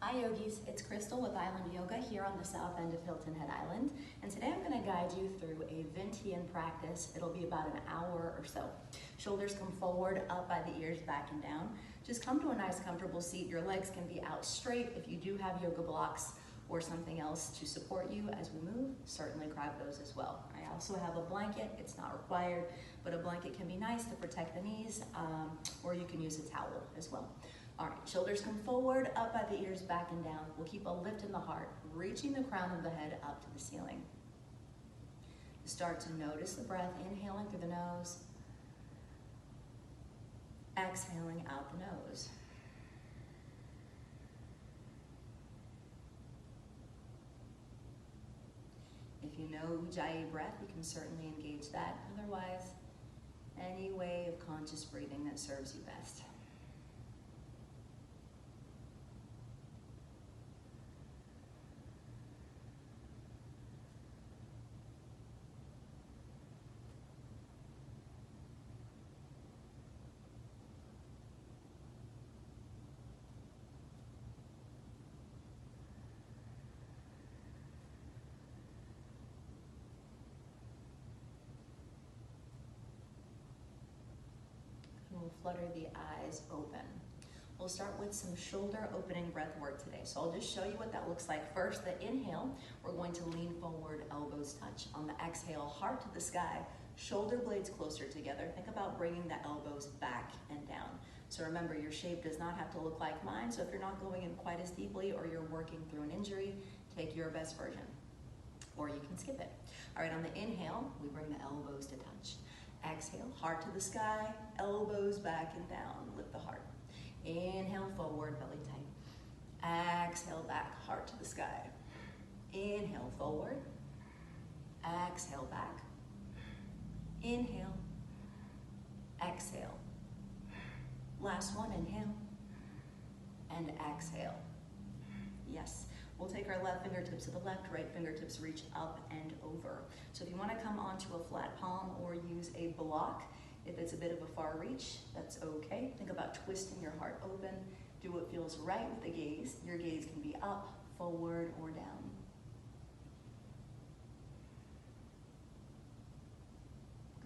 Hi yogis, it's Crystal with Island Yoga here on the south end of Hilton Head Island. And today I'm going to guide you through a Vientiane practice. It'll be about an hour or so. Shoulders come forward, up by the ears, back and down. Just come to a nice comfortable seat. Your legs can be out straight. If you do have yoga blocks or something else to support you as we move, certainly grab those as well. I also have a blanket. It's not required, but a blanket can be nice to protect the knees, or you can use a towel as well. All right, shoulders come forward, up by the ears, back and down. We'll keep a lift in the heart, reaching the crown of the head up to the ceiling. Start to notice the breath, inhaling through the nose, exhaling out the nose. If you know Ujjayi breath, you can certainly engage that. Otherwise, any way of conscious breathing that serves you best. We'll flutter the eyes open. We'll start with some shoulder opening breath work today. So I'll just show you what that looks like. First, the inhale, we're going to lean forward, elbows touch. On the exhale, heart to the sky, shoulder blades closer together. Think about bringing the elbows back and down. So remember, your shape does not have to look like mine. So if you're not going in quite as deeply or you're working through an injury, take your best version, or you can skip it. All right, on the inhale, we bring the elbows to touch. Exhale, heart to the sky, elbows back and down, lift the heart. Inhale, forward, belly tight. Exhale, back, heart to the sky. Inhale, forward. Exhale, back. Inhale. Exhale. Last one, inhale. And exhale. Yes. We'll take our left fingertips to the left, right fingertips reach up and over. So if you want to come onto a flat palm or use a block, if it's a bit of a far reach, that's okay. Think about twisting your heart open. Do what feels right with the gaze. Your gaze can be up, forward, or down.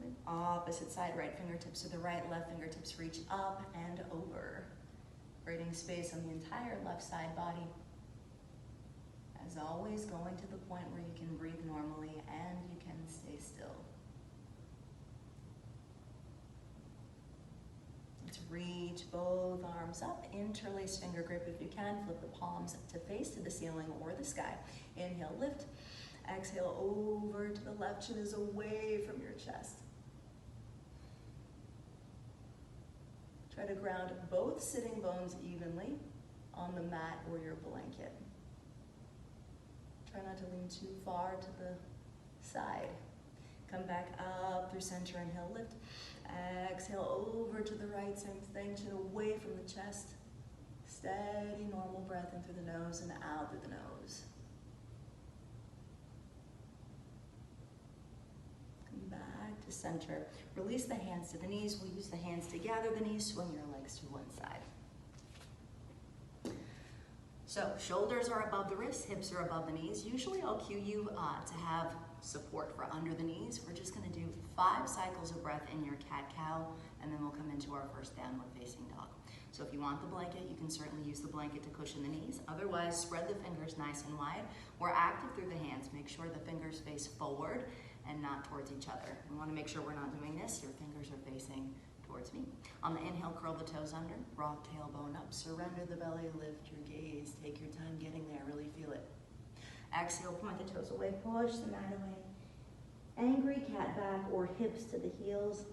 Good. Opposite side, right fingertips to the right, left fingertips reach up and over. Creating space on the entire left side body. As always, going to the point where you can breathe normally and you can stay still. Let's reach both arms up, interlace finger grip if you can, flip the palms to face to the ceiling or the sky. Inhale, lift. Exhale, over to the left, chin is away from your chest. Try to ground both sitting bones evenly on the mat or your blanket. Try not to lean too far to the side. Come back up through center, inhale, lift. Exhale, over to the right, same thing, chin away from the chest. Steady, normal breath in through the nose and out through the nose. Come back to center. Release the hands to the knees. We'll use the hands to gather the knees, swing your legs to one side. So shoulders are above the wrists, hips are above the knees. Usually I'll cue you to have support for under the knees. We're just gonna do 5 cycles of breath in your cat-cow, and then we'll come into our first downward facing dog. So if you want the blanket, you can certainly use the blanket to cushion the knees. Otherwise, spread the fingers nice and wide. We're active through the hands. Make sure the fingers face forward and not towards each other. We wanna make sure we're not doing this. Your fingers are facing towards me. On the inhale, curl the toes under, rock tailbone up, surrender the belly, lift your gaze. Take your time getting there, really feel it. Exhale, point the toes away, push the mat away. Angry cat back or hips to the heels.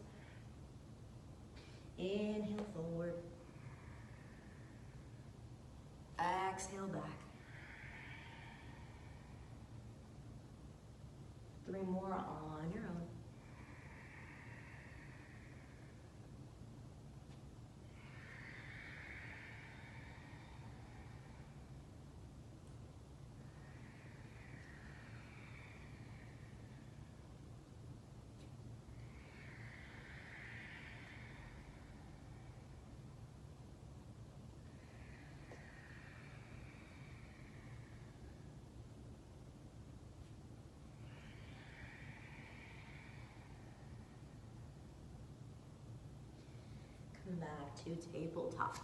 Inhale forward. Exhale back. 3 more on your own. and back to tabletop.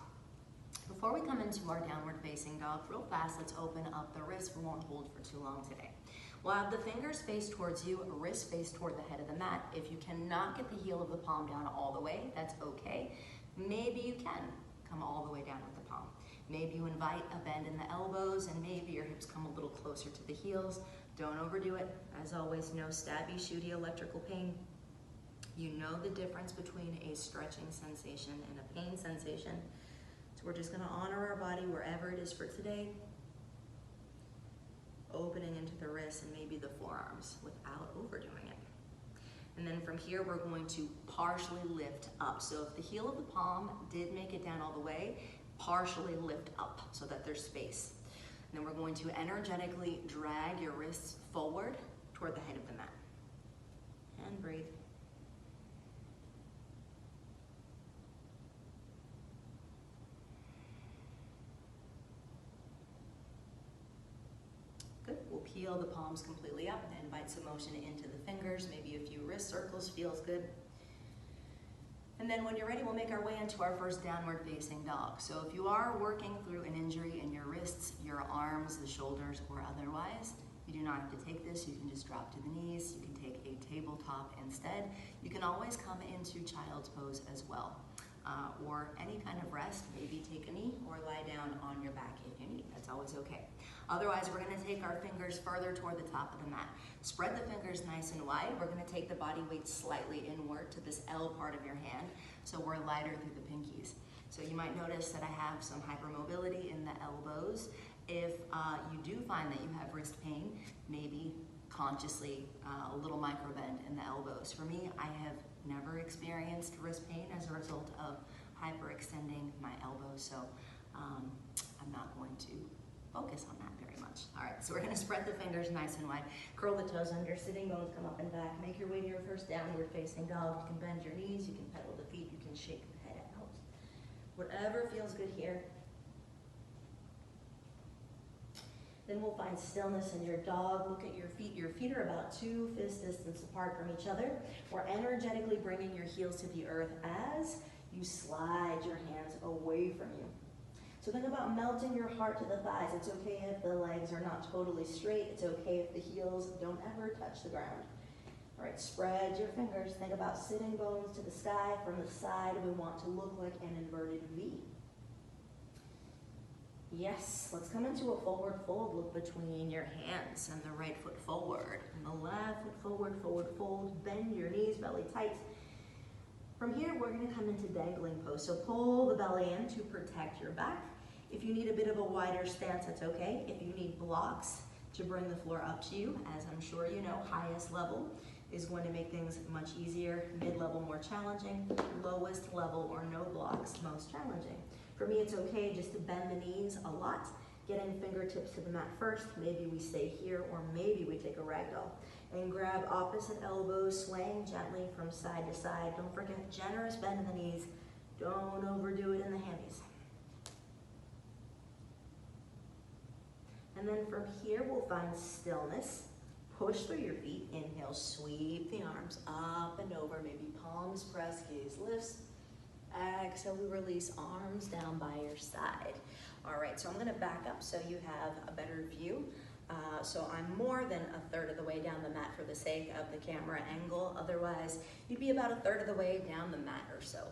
Before we come into our downward facing dog, real fast, let's open up the wrists. We won't hold for too long today. We'll have the fingers face towards you, wrists face toward the head of the mat. If you cannot get the heel of the palm down all the way, that's okay. Maybe you can come all the way down with the palm. Maybe you invite a bend in the elbows, and maybe your hips come a little closer to the heels. Don't overdo it. As always, no stabby, shooty electrical pain. You know the difference between a stretching sensation and a pain sensation. So we're just gonna honor our body wherever it is for today. Opening into the wrists and maybe the forearms without overdoing it. And then from here, we're going to partially lift up. So if the heel of the palm did make it down all the way, partially lift up so that there's space. And then we're going to energetically drag your wrists forward toward the head of the mat. And breathe. Good. We'll peel the palms completely up and invite some motion into the fingers. Maybe a few wrist circles feels good. And then when you're ready, we'll make our way into our first downward facing dog. So if you are working through an injury in your wrists, your arms, the shoulders, or otherwise, you do not have to take this. You can just drop to the knees. You can take a tabletop instead. You can always come into child's pose as well. Or any kind of rest, maybe take a knee or lie down on your back if you need. That's always okay. Otherwise, we're gonna take our fingers further toward the top of the mat. Spread the fingers nice and wide. We're gonna take the body weight slightly inward to this L part of your hand, so we're lighter through the pinkies. So you might notice that I have some hypermobility in the elbows. If you do find that you have wrist pain, maybe consciously a little micro bend in the elbows. For me, I have never experienced wrist pain as a result of hyperextending my elbows, so I'm not going to focus on that very much. All right, so we're gonna spread the fingers nice and wide. Curl the toes under, sitting bones come up and back. Make your way to your first downward facing dog. You can bend your knees, you can pedal the feet, you can shake the head out. Whatever feels good here. Then we'll find stillness in your dog. Look at your feet. Your feet are about 2 fist distance apart from each other. We're energetically bringing your heels to the earth as you slide your hands away from you. So think about melting your heart to the thighs. It's okay if the legs are not totally straight. It's okay if the heels don't ever touch the ground. All right, spread your fingers. Think about sitting bones to the sky. From the side, we want to look like an inverted V. Yes, let's come into a forward fold. Look between your hands and the right foot forward. And the left foot forward, forward fold. Bend your knees, belly tight. From here, we're gonna come into dangling pose. So pull the belly in to protect your back. If you need a bit of a wider stance, that's okay. If you need blocks to bring the floor up to you, as I'm sure you know, highest level is going to make things much easier. Mid-level, more challenging. Lowest level or no blocks, most challenging. For me, it's okay just to bend the knees a lot, getting fingertips to the mat first. Maybe we stay here, or maybe we take a ragdoll. And grab opposite elbows, swaying gently from side to side. Don't forget, generous bend in the knees. Don't overdo it in the hammies. And then from here, we'll find stillness. Push through your feet. Inhale, sweep the arms up and over. Maybe palms press, gaze lifts. Exhale, we release, arms down by your side. All right, so I'm gonna back up so you have a better view. So I'm more than a third of the way down the mat for the sake of the camera angle. Otherwise, you'd be about a third of the way down the mat or so.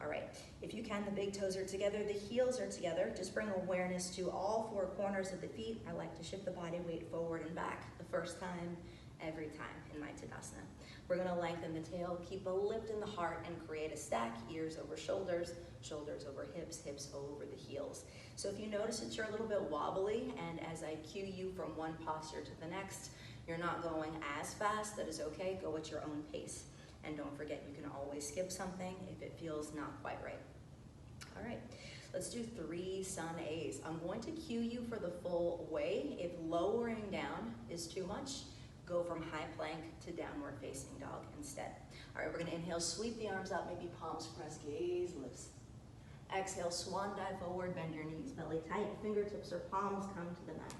All right, if you can, the big toes are together, the heels are together. Just bring awareness to all 4 corners of the feet. I like to shift the body weight forward and back the first time, every time in my Tadasana. We're gonna lengthen the tail, keep a lift in the heart, and create a stack, ears over shoulders, shoulders over hips, hips over the heels. So if you notice that you're a little bit wobbly, and as I cue you from one posture to the next, you're not going as fast, that is okay, go at your own pace. And don't forget, you can always skip something if it feels not quite right. All right, let's do 3 sun A's. I'm going to cue you for the full way. If lowering down is too much, go from high plank to downward facing dog instead. All right, we're gonna inhale, sweep the arms up, maybe palms press, gaze lifts. Exhale, swan dive forward, bend your knees, belly tight, fingertips or palms come to the mat.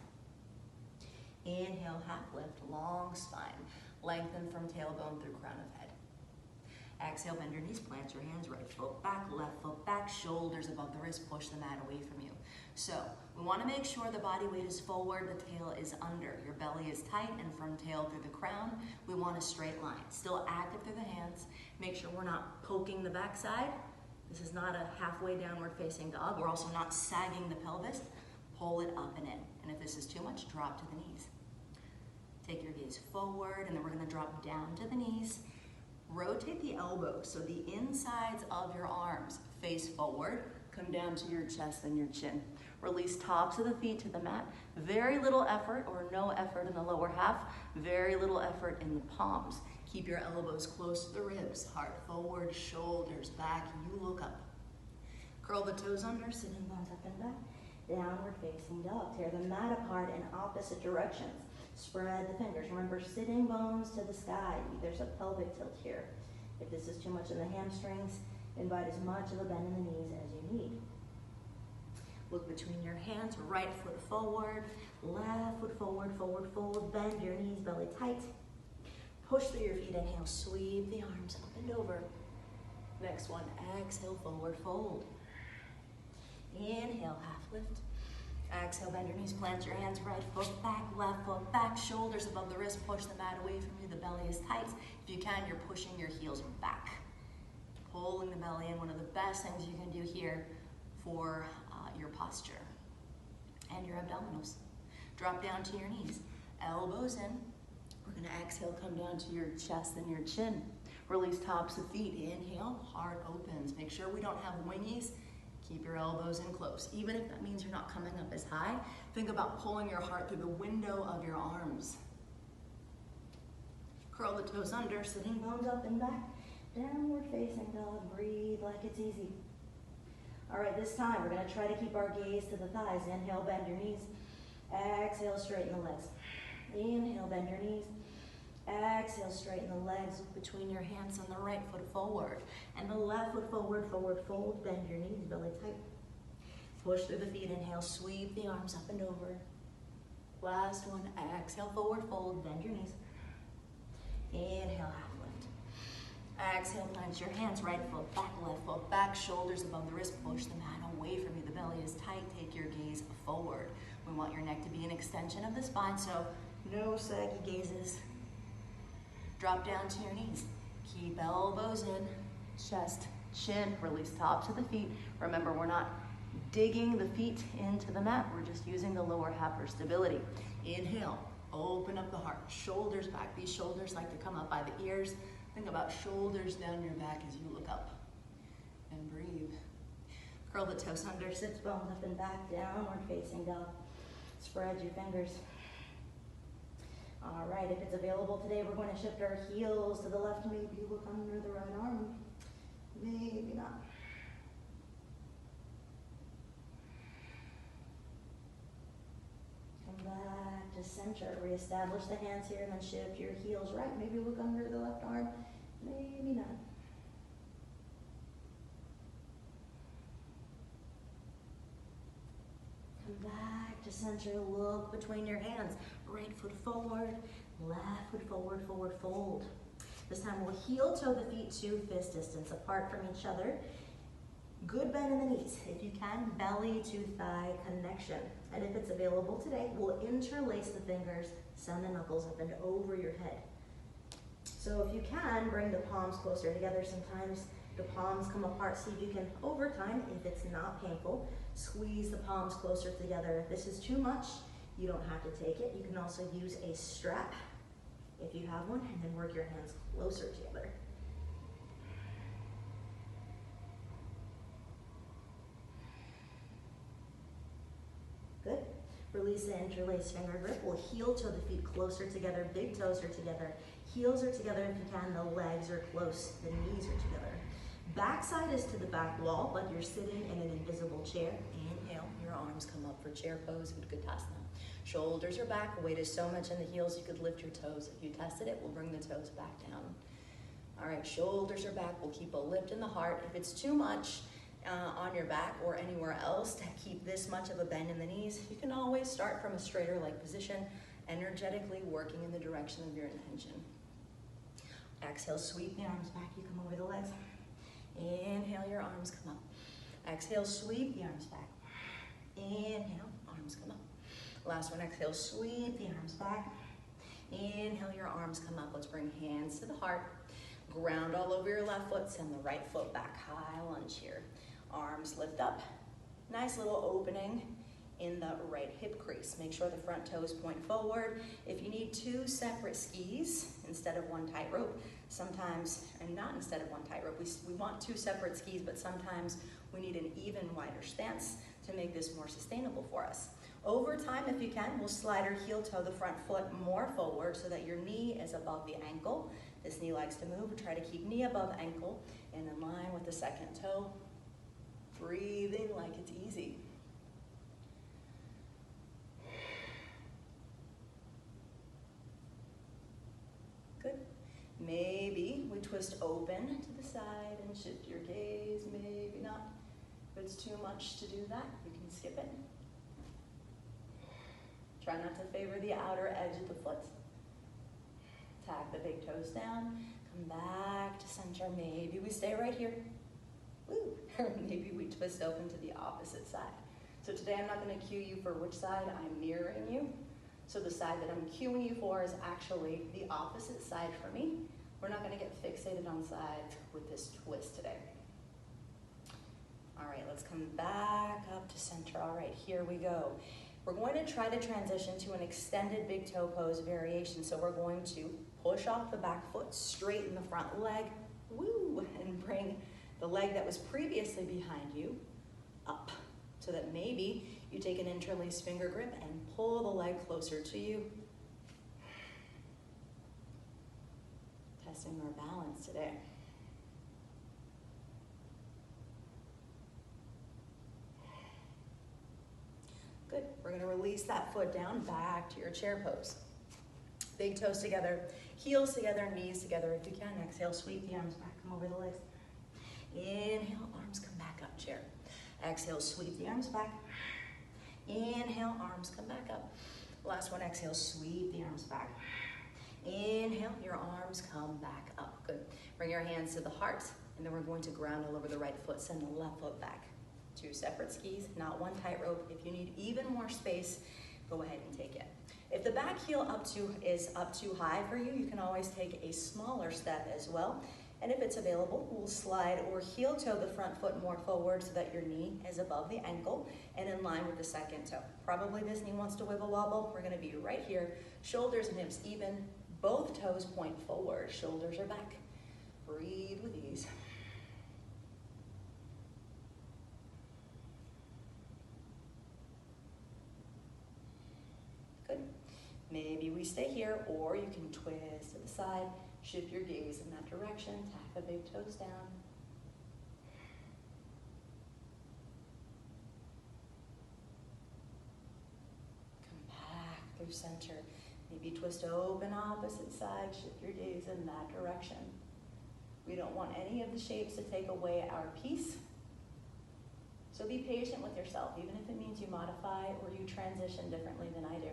Inhale, half lift, long spine. Lengthen from tailbone through crown of head. Exhale, bend your knees, plant your hands, right foot back, shoulders above the wrist, push the mat away from you. So we want to make sure the body weight is forward, the tail is under. Your belly is tight, and from tail through the crown, we want a straight line. Still active through the hands. Make sure we're not poking the backside. This is not a halfway downward facing dog. We're also not sagging the pelvis. Pull it up and in. And if this is too much, drop to the knees. Take your gaze forward, and then we're going to drop down to the knees. Rotate the elbows so the insides of your arms face forward. Come down to your chest and your chin. Release tops of the feet to the mat. Very little effort or no effort in the lower half. Very little effort in the palms. Keep your elbows close to the ribs. Heart forward, shoulders back. You look up. Curl the toes under, sitting bones up and back. Downward facing dog. Tear the mat apart in opposite directions. Spread the fingers. Remember, sitting bones to the sky. There's a pelvic tilt here. If this is too much in the hamstrings, invite as much of a bend in the knees as you need. Look between your hands, right foot forward, left foot forward, forward fold, bend your knees, belly tight. Push through your feet, inhale, sweep the arms up and over. Next one, exhale, forward fold. Inhale, half lift. Exhale, bend your knees, plant your hands, right foot back, left foot back, shoulders above the wrist, push the mat away from you, the belly is tight. If you can, you're pushing your heels back. Pulling the belly in, one of the best things you can do here for your posture and your abdominals. Drop down to your knees, elbows in. We're gonna exhale, come down to your chest and your chin. Release tops of feet, inhale, heart opens. Make sure we don't have wingies. Keep your elbows in close. Even if that means you're not coming up as high, think about pulling your heart through the window of your arms. Curl the toes under, sitting bones up and back. Downward facing dog, breathe like it's easy. All right, this time we're gonna try to keep our gaze to the thighs. Inhale, bend your knees. Exhale, straighten the legs. Inhale, bend your knees. Exhale, straighten the legs between your hands and the right foot forward. And the left foot forward, forward fold, bend your knees, belly tight. Push through the feet, inhale, sweep the arms up and over. Last one, exhale, forward fold, bend your knees. Inhale, half lift. Exhale, plant your hands, right foot back, left foot back, shoulders above the wrist, push the mat away from you. The belly is tight, take your gaze forward. We want your neck to be an extension of the spine, so no saggy gazes. Drop down to your knees. Keep elbows in, chest, chin, release tops of the feet. Remember, we're not digging the feet into the mat. We're just using the lower half for stability. Inhale, open up the heart, shoulders back. These shoulders like to come up by the ears. Think about shoulders down your back as you look up. And breathe. Curl the toes under, sits bones up and back, downward facing dog. Spread your fingers. All right, if it's available today, we're going to shift our heels to the left. Maybe look under the right arm. Maybe not. Come back to center. Reestablish the hands here and then shift your heels right. Maybe look under the left arm. Maybe not. Come back to center. Look between your hands. Right foot forward, left foot forward, forward fold. This time we'll heel toe the feet to fist distance apart from each other. Good bend in the knees. If you can, belly to thigh connection. And if it's available today, we'll interlace the fingers, send the knuckles up and over your head. So if you can, bring the palms closer together. Sometimes the palms come apart. See if you can, over time, if it's not painful, squeeze the palms closer together. If this is too much, you don't have to take it. You can also use a strap if you have one, and then work your hands closer together. Good. Release the interlace finger grip. We'll heel toe the feet closer together. Big toes are together. Heels are together if you can. The legs are close. The knees are together. Backside is to the back wall, like you're sitting in an invisible chair. Inhale, your arms come up for chair pose, Utkatasana. Shoulders are back, weight is so much in the heels you could lift your toes. If you tested it, we'll bring the toes back down. All right, shoulders are back, we'll keep a lift in the heart. If it's too much on your back or anywhere else to keep this much of a bend in the knees, you can always start from a straighter leg position, energetically working in the direction of your intention. Exhale, sweep the arms back, you come over the legs. Inhale, your arms come up. Exhale, sweep the arms back. Inhale, arms come up. Last one, exhale, sweep the arms back. Inhale, your arms come up. Let's bring hands to the heart. Ground all over your left foot, send the right foot back. High lunge here. Arms lift up. Nice little opening in the right hip crease. Make sure the front toes point forward. If you need two separate skis instead of one tightrope, sometimes, and not instead of one tightrope, we want two separate skis, but sometimes we need an even wider stance to make this more sustainable for us. Over time, if you can, we'll slide or heel toe the front foot more forward so that your knee is above the ankle. This knee likes to move. Try to keep knee above ankle and in line with the second toe. Breathing like it's easy. Good. Maybe we twist open to the side and shift your gaze. Maybe not. If it's too much to do that, you can skip it. Try not to favor the outer edge of the foot. Tag the big toes down. Come back to center. Maybe we stay right here. Woo. Or maybe we twist open to the opposite side. So today I'm not going to cue you for which side I'm mirroring you. So the side that I'm cueing you for is actually the opposite side for me. We're not going to get fixated on sides with this twist today. All right, let's come back up to center. All right, here we go. We're going to try to transition to an extended big toe pose variation. So we're going to push off the back foot, straighten the front leg, woo, and bring the leg that was previously behind you up so that maybe you take an interlaced finger grip and pull the leg closer to you. Testing our balance today. Good. We're going to release that foot down back to your chair pose. Big toes together, heels together, knees together. If you can, exhale, sweep the arms back, come over the legs. Inhale, arms come back up, chair. Exhale, sweep the arms back. Inhale, arms come back up. Last one, exhale, sweep the arms back. Inhale, your arms come back up. Good. Bring your hands to the heart, and then we're going to ground all over the right foot. Send the left foot back. Two separate skis, not one tightrope. If you need even more space, go ahead and take it. If the back heel is up too high for you, you can always take a smaller step as well. And if it's available, we'll slide or heel toe the front foot more forward so that your knee is above the ankle and in line with the second toe. Probably this knee wants to wiggle wobble. We're going to be right here, shoulders and hips even. Both toes point forward, shoulders are back. Breathe with ease. Good. Maybe we stay here, or you can twist to the side, shift your gaze in that direction, tap the big toes down. Come back through center. Maybe twist open opposite side, shift your gaze in that direction. We don't want any of the shapes to take away our peace. So be patient with yourself, even if it means you modify or you transition differently than I do.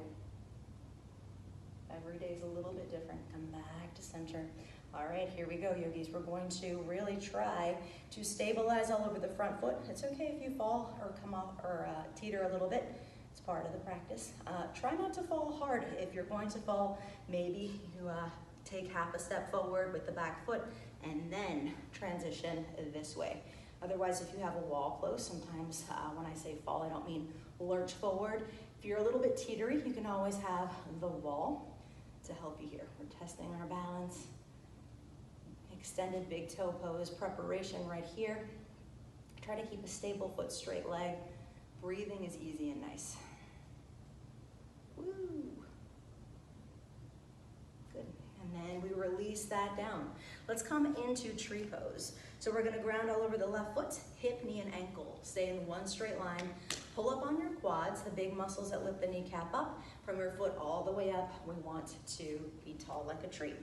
Every day is a little bit different. Come back to center. All right, here we go, yogis. We're going to really try to stabilize all over the front foot. It's okay if you fall or come off or teeter a little bit. It's part of the practice. Try not to fall hard. If you're going to fall, maybe you take half a step forward with the back foot and then transition this way. Otherwise, if you have a wall close, sometimes when I say fall, I don't mean lurch forward. If you're a little bit teetery, you can always have the wall to help you here. We're testing our balance. Extended big toe pose preparation right here. Try to keep a stable foot, straight leg. Breathing is easy and nice. Woo. Good. And then we release that down. Let's come into tree pose. So we're going to ground all over the left foot, hip, knee, and ankle. Stay in one straight line. Pull up on your quads, the big muscles that lift the kneecap up. From your foot all the way up, we want to be tall like a tree.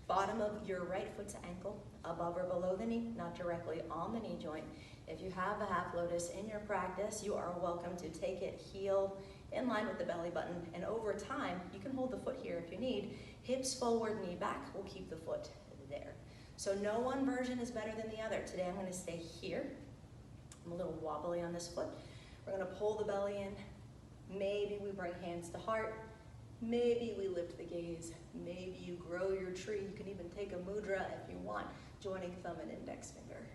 Bottom of your right foot to ankle, above or below the knee, not directly on the knee joint. If you have a half lotus in your practice, you are welcome to take it heeled in line with the belly button. And over time, you can hold the foot here if you need. Hips forward, knee back. We'll keep the foot there. So no one version is better than the other. Today I'm gonna stay here. I'm a little wobbly on this foot. We're gonna pull the belly in. Maybe we bring hands to heart. Maybe we lift the gaze. Maybe you grow your tree. You can even take a mudra if you want, joining thumb and index finger.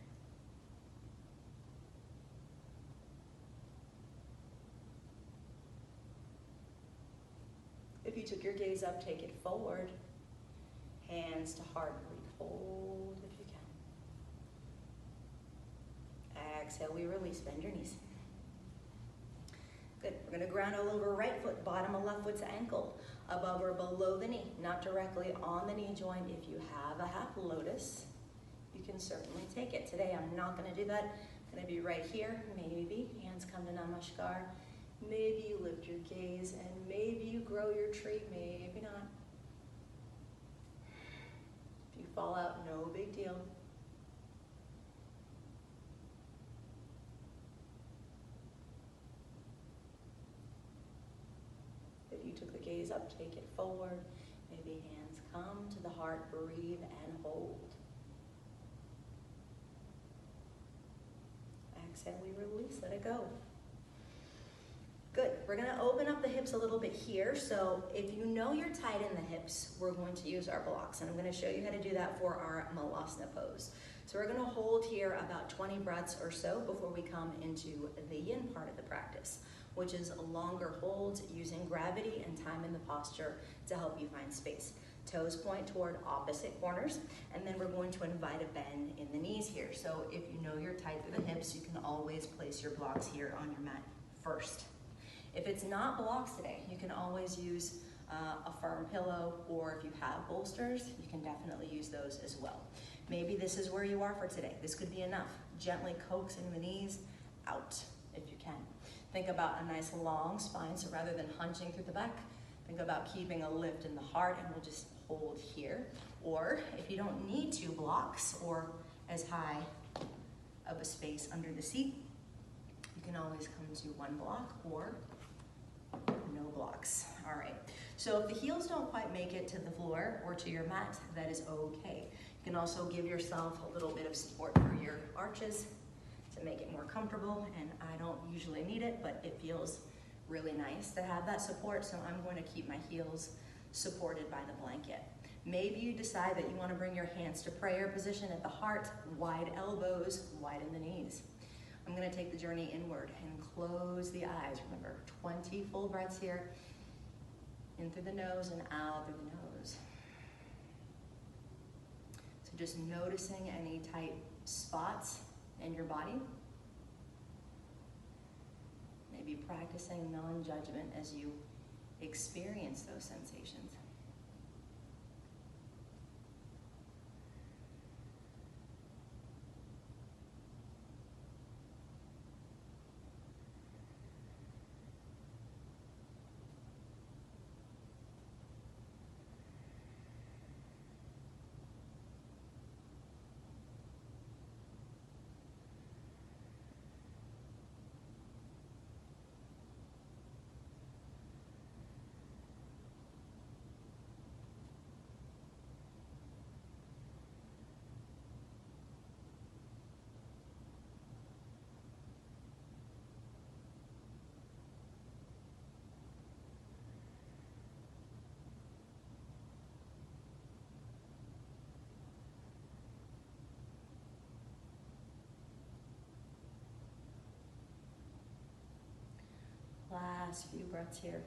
If you took your gaze up, take it forward. Hands to heart, breathe, hold if you can. Exhale, we release, bend your knees. Good, we're gonna ground all over right foot, bottom of left foot's ankle, above or below the knee, not directly on the knee joint. If you have a half lotus, you can certainly take it. Today, I'm not gonna do that. I'm gonna be right here, maybe, hands come to Namaskar. Maybe you lift your gaze, and maybe you grow your tree, maybe not. If you fall out, no big deal. If you took the gaze up, take it forward. Maybe hands come to the heart, breathe and hold. Exhale, we release, let it go. Good, we're gonna open up the hips a little bit here. So if you know you're tight in the hips, we're going to use our blocks. And I'm gonna show you how to do that for our Malasana pose. So we're gonna hold here about 20 breaths or so before we come into the yin part of the practice, which is longer holds using gravity and time in the posture to help you find space. Toes point toward opposite corners, and then we're going to invite a bend in the knees here. So if you know you're tight through the hips, you can always place your blocks here on your mat first. If it's not blocks today, you can always use a firm pillow, or if you have bolsters, you can definitely use those as well. Maybe this is where you are for today. This could be enough. Gently coaxing the knees out if you can. Think about a nice long spine, so rather than hunching through the back, think about keeping a lift in the heart, and we'll just hold here. Or if you don't need 2 blocks or as high of a space under the seat, you can always come to 1 block or no blocks. All right, so if the heels don't quite make it to the floor or to your mat, that is okay. You can also give yourself a little bit of support for your arches to make it more comfortable, and I don't usually need it, but it feels really nice to have that support, so I'm going to keep my heels supported by the blanket. Maybe you decide that you want to bring your hands to prayer position at the heart, wide elbows, widen the knees. I'm going to take the journey inward and close the eyes. Remember, 20 full breaths here, in through the nose and out through the nose. So just noticing any tight spots in your body. Maybe practicing non-judgment as you experience those sensations. Last few breaths here.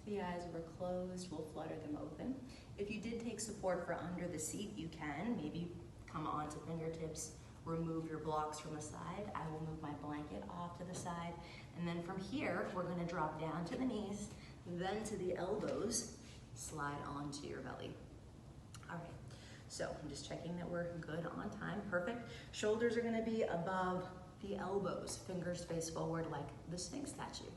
If the eyes were closed, we'll flutter them open. If you did take support for under the seat, you can. Maybe come onto fingertips, remove your blocks from the side. I will move my blanket off to the side. And then from here, we're gonna drop down to the knees, then to the elbows, slide onto your belly. All right, so I'm just checking that we're good on time, perfect. Shoulders are gonna be above the elbows, fingers face forward like the Sphinx statue.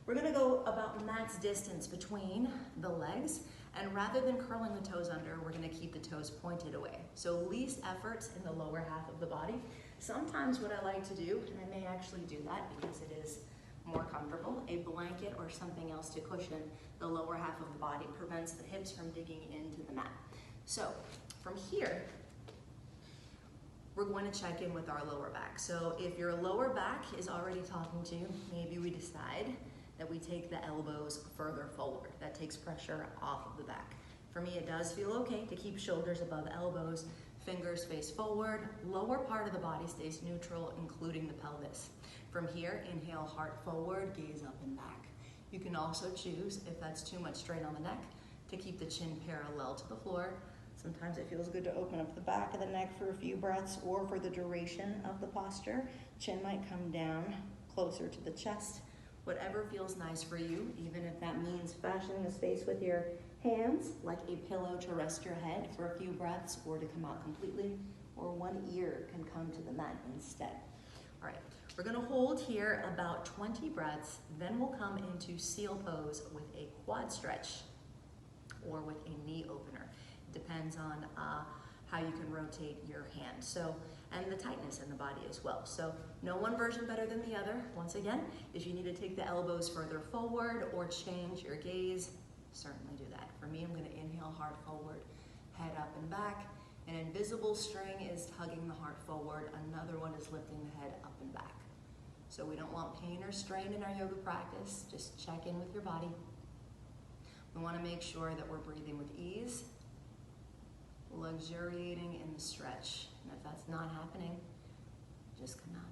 We're gonna go about max distance between the legs, and rather than curling the toes under, we're gonna keep the toes pointed away. So least effort in the lower half of the body. Sometimes what I like to do, and I may actually do that because it is more comfortable, a blanket or something else to cushion the lower half of the body prevents the hips from digging into the mat. So from here, we're going to check in with our lower back. So if your lower back is already talking to you, maybe we decide that we take the elbows further forward. That takes pressure off of the back. For me, it does feel okay to keep shoulders above elbows, fingers face forward, lower part of the body stays neutral, including the pelvis. From here, inhale, heart forward, gaze up and back. You can also choose, if that's too much strain on the neck, to keep the chin parallel to the floor. Sometimes it feels good to open up the back of the neck for a few breaths, or for the duration of the posture, chin might come down closer to the chest. Whatever feels nice for you, even if that means fashioning a space with your hands, like a pillow to rest your head for a few breaths, or to come out completely, or one ear can come to the mat instead. All right, we're gonna hold here about 20 breaths, then we'll come into seal pose with a quad stretch or with a knee opener. It depends on how you can rotate your hand. So, and the tightness in the body as well. So no one version better than the other. Once again, if you need to take the elbows further forward or change your gaze, certainly do that. For me, I'm gonna inhale, heart forward, head up and back. An invisible string is tugging the heart forward. Another one is lifting the head up and back. So we don't want pain or strain in our yoga practice. Just check in with your body. We wanna make sure that we're breathing with ease, luxuriating in the stretch. And if that's not happening, just come out.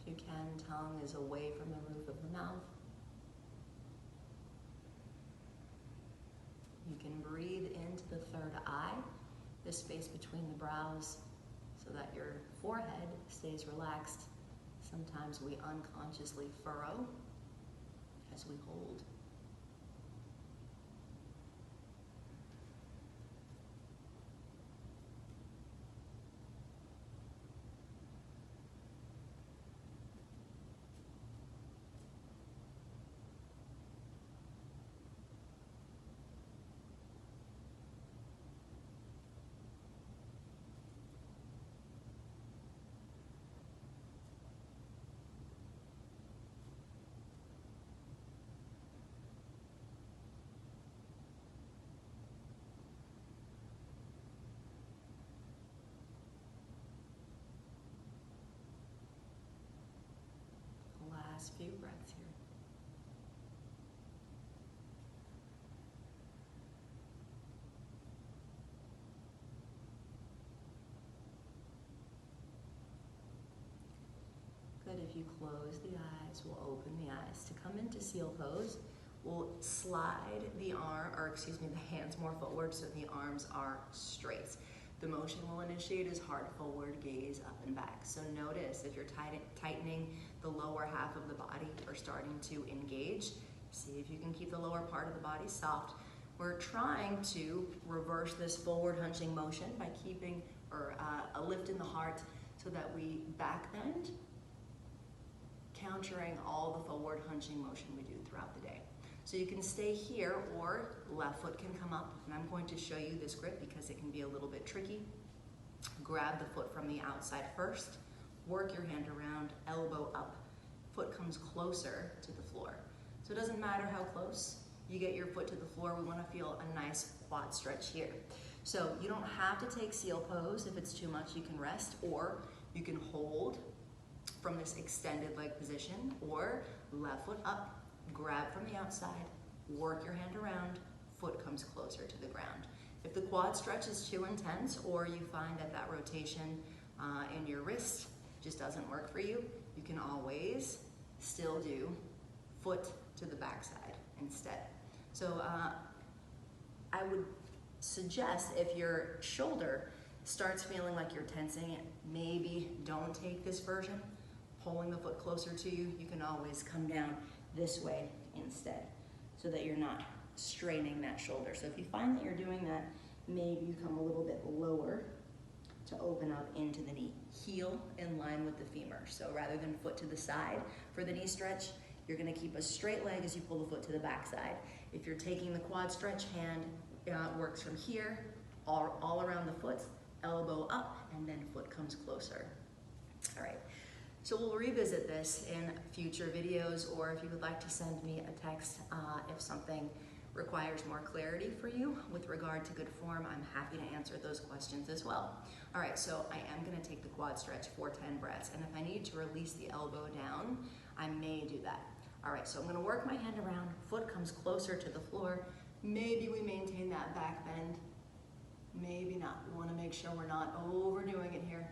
If you can, tongue is away from the roof of the mouth. You can breathe into the third eye, the space between the brows, so that your forehead stays relaxed. Sometimes we unconsciously furrow as we hold. Last few breaths here. Good. If you close the eyes, we'll open the eyes. To come into seal pose, we'll slide the hands more forward so the arms are straight. The motion we'll initiate is heart forward, gaze up and back. So notice if you're tightening the lower half of the body or starting to engage, see if you can keep the lower part of the body soft. We're trying to reverse this forward hunching motion by keeping a lift in the heart so that we back bend, countering all the forward hunching motion we do throughout the day. So you can stay here, or left foot can come up, and I'm going to show you this grip because it can be a little bit tricky. Grab the foot from the outside first, work your hand around, elbow up, foot comes closer to the floor. So it doesn't matter how close you get your foot to the floor, we want to feel a nice quad stretch here. So you don't have to take seal pose. If it's too much, you can rest, or you can hold from this extended leg position, or left foot up, grab from the outside, work your hand around, foot comes closer to the ground. If the quad stretch is too intense, or you find that that rotation in your wrist just doesn't work for you, you can always still do foot to the backside instead. So I would suggest if your shoulder starts feeling like you're tensing, maybe don't take this version, pulling the foot closer to you. You can always come down this way instead so that you're not straining that shoulder. So if you find that you're doing that, maybe you come a little bit lower to open up into the knee. Heel in line with the femur. So rather than foot to the side for the knee stretch, you're gonna keep a straight leg as you pull the foot to the backside. If you're taking the quad stretch, hand works from here, all around the foot, elbow up, and then foot comes closer. All right, so we'll revisit this in future videos, or if you would like to send me a text if something requires more clarity for you with regard to good form, I'm happy to answer those questions as well. All right, so I am gonna take the quad stretch for 10 breaths, and if I need to release the elbow down, I may do that. All right, so I'm gonna work my hand around, foot comes closer to the floor. Maybe we maintain that back bend, maybe not. We wanna make sure we're not overdoing it here.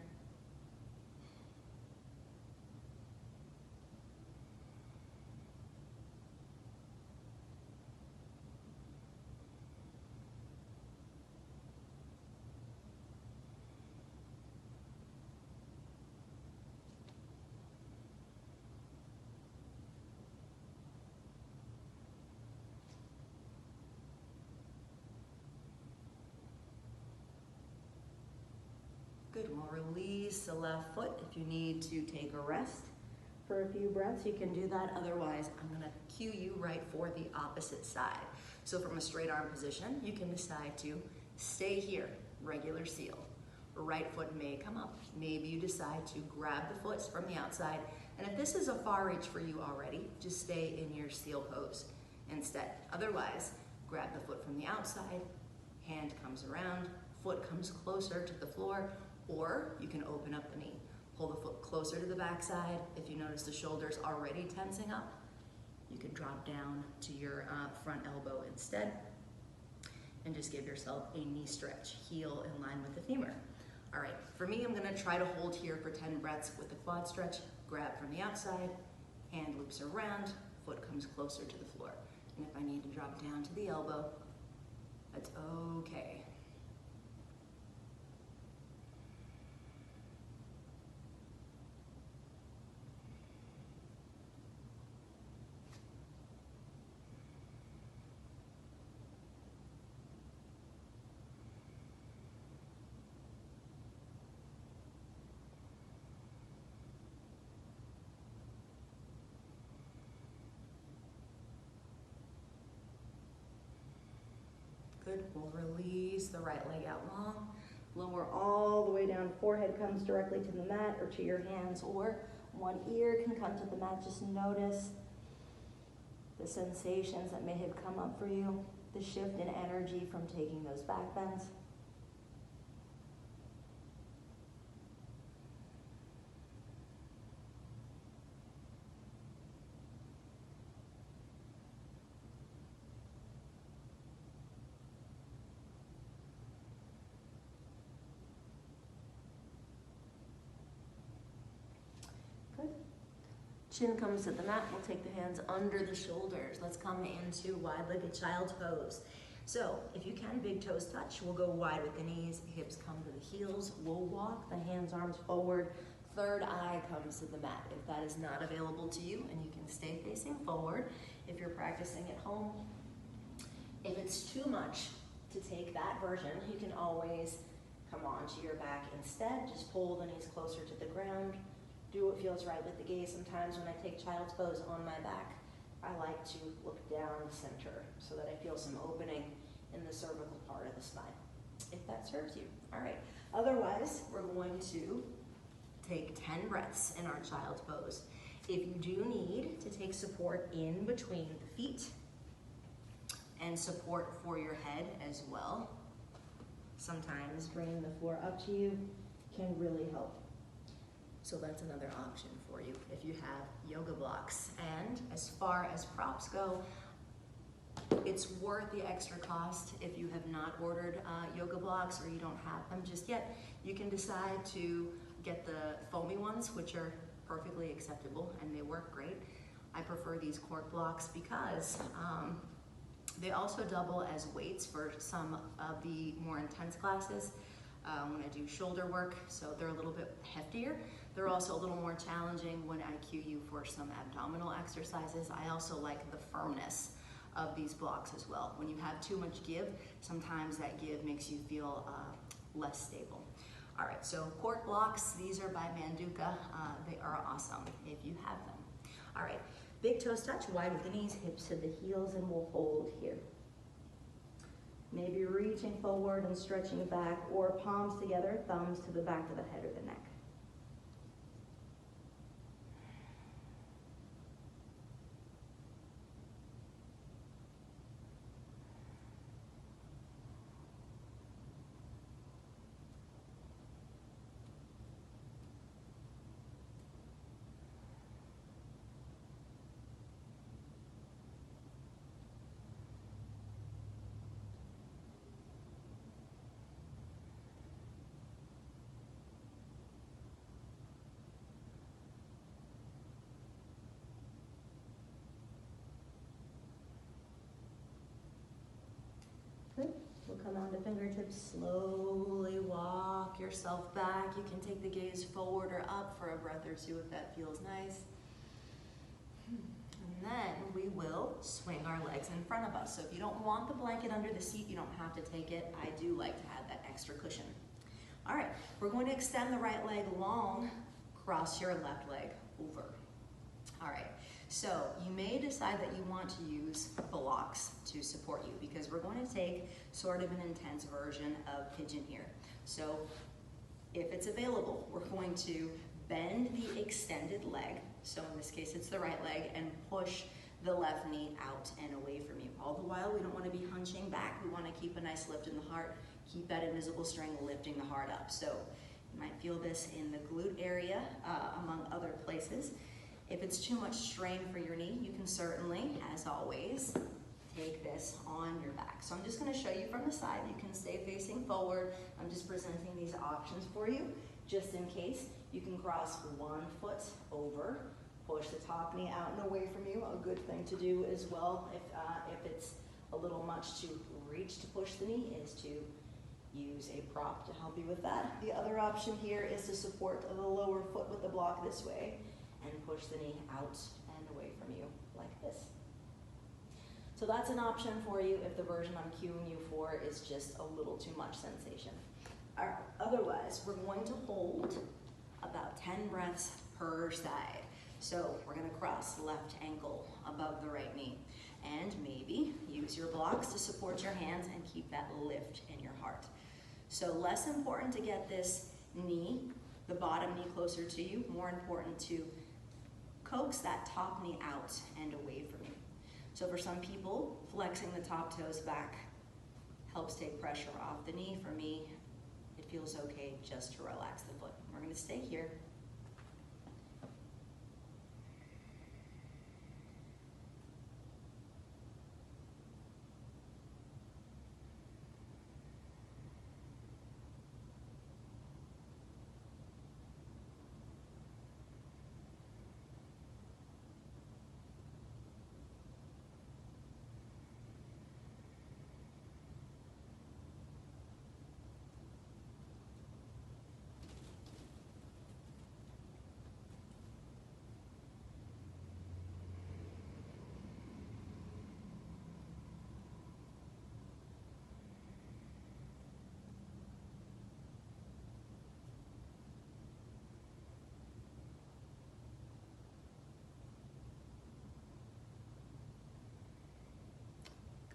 Good, we'll release the left foot. If you need to take a rest for a few breaths, you can do that. Otherwise, I'm gonna cue you right for the opposite side. So from a straight arm position, you can decide to stay here, regular seal. Right foot may come up. Maybe you decide to grab the foot from the outside. And if this is a far reach for you already, just stay in your seal pose instead. Otherwise, grab the foot from the outside, hand comes around, foot comes closer to the floor, or you can open up the knee. Pull the foot closer to the backside. If you notice the shoulders already tensing up, you can drop down to your front elbow instead and just give yourself a knee stretch, heel in line with the femur. All right, for me, I'm gonna try to hold here for 10 breaths with the quad stretch. Grab from the outside, hand loops around, foot comes closer to the floor. And if I need to drop down to the elbow, that's okay. Good, we'll release the right leg out long, lower all the way down, forehead comes directly to the mat or to your hands, or one ear can come to the mat. Just notice the sensations that may have come up for you, the shift in energy from taking those back bends. Chin comes to the mat, we'll take the hands under the shoulders. Let's come into wide-legged child's pose. So if you can, big toes touch. We'll go wide with the knees, hips come to the heels. We'll walk the hands, arms forward. Third eye comes to the mat. If that is not available to you, and you can stay facing forward if you're practicing at home. If it's too much to take that version, you can always come onto your back instead. Just pull the knees closer to the ground. Do what feels right with the gaze. Sometimes when I take child's pose on my back, I like to look down the center so that I feel some opening in the cervical part of the spine, if that serves you. All right, otherwise, we're going to take 10 breaths in our child's pose. If you do need to take support in between the feet and support for your head as well, sometimes bringing the floor up to you can really help. So that's another option for you if you have yoga blocks. And as far as props go, it's worth the extra cost if you have not ordered yoga blocks or you don't have them just yet. You can decide to get the foamy ones, which are perfectly acceptable and they work great. I prefer these cork blocks because they also double as weights for some of the more intense classes when I do shoulder work, so they're a little bit heftier. They're also a little more challenging when I cue you for some abdominal exercises. I also like the firmness of these blocks as well. When you have too much give, sometimes that give makes you feel less stable. All right, so cork blocks, these are by Manduka. They are awesome if you have them. All right, big toes touch, wide with the knees, hips to the heels, and we'll hold here. Maybe reaching forward and stretching back, or palms together, thumbs to the back of the head or the neck. Good. We'll come on to fingertips, slowly walk yourself back. You can take the gaze forward or up for a breath or two if that feels nice. And then we will swing our legs in front of us. So if you don't want the blanket under the seat, you don't have to take it. I do like to have that extra cushion. All right, we're going to extend the right leg long, cross your left leg over. All right. So you may decide that you want to use blocks to support you because we're going to take sort of an intense version of pigeon here. So if it's available, we're going to bend the extended leg. So in this case, it's the right leg, and push the left knee out and away from you. All the while, we don't want to be hunching back. We want to keep a nice lift in the heart, keep that invisible string lifting the heart up. So you might feel this in the glute area, among other places. If it's too much strain for your knee, you can certainly, as always, take this on your back. So I'm just going to show you from the side. You can stay facing forward. I'm just presenting these options for you, just in case. You can cross one foot over, push the top knee out and away from you. A good thing to do as well, if it's a little much to reach to push the knee, is to use a prop to help you with that. The other option here is to support the lower foot with the block this way, and push the knee out and away from you like this. So that's an option for you if the version I'm cueing you for is just a little too much sensation. All right, otherwise, we're going to hold about 10 breaths per side. So we're gonna cross left ankle above the right knee, and maybe use your blocks to support your hands and keep that lift in your heart. So less important to get this knee, the bottom knee closer to you, more important to coax that top knee out and away from you. So for some people, flexing the top toes back helps take pressure off the knee. For me, it feels okay just to relax the foot. We're going to stay here.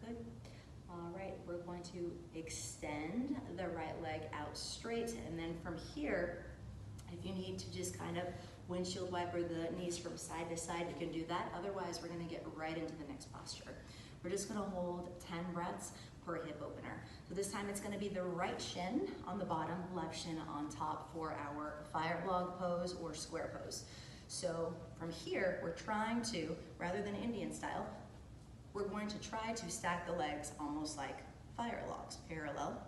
Good. All right, we're going to extend the right leg out straight, and then from here, if you need to just kind of windshield wiper the knees from side to side, you can do that. Otherwise, we're gonna get right into the next posture. We're just gonna hold 10 breaths per hip opener. So this time it's gonna be the right shin on the bottom, left shin on top for our fire log pose or square pose. So from here, we're trying to, rather than Indian style, we're going to try to stack the legs almost like fire logs, parallel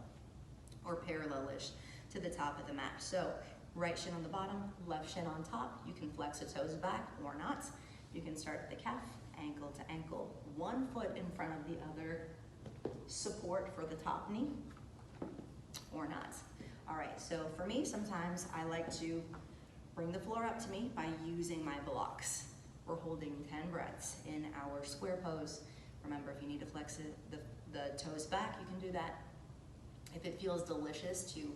or parallel-ish to the top of the mat. So right shin on the bottom, left shin on top. You can flex the toes back or not. You can start at the calf, ankle to ankle, 1 foot in front of the other, support for the top knee, or not. All right, so for me, sometimes I like to bring the floor up to me by using my blocks. We're holding 10 breaths in our square pose. Remember, if you need to flex the toes back, you can do that. If it feels delicious to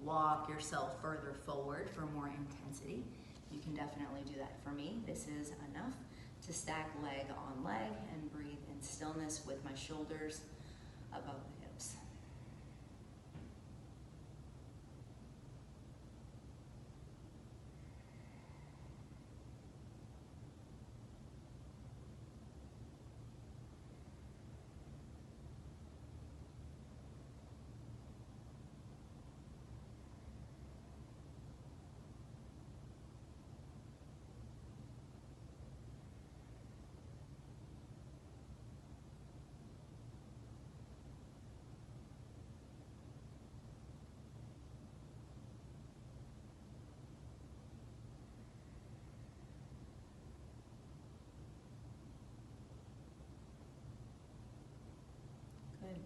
walk yourself further forward for more intensity, you can definitely do that. For me, this is enough to stack leg on leg and breathe in stillness with my shoulders above the hips. Good.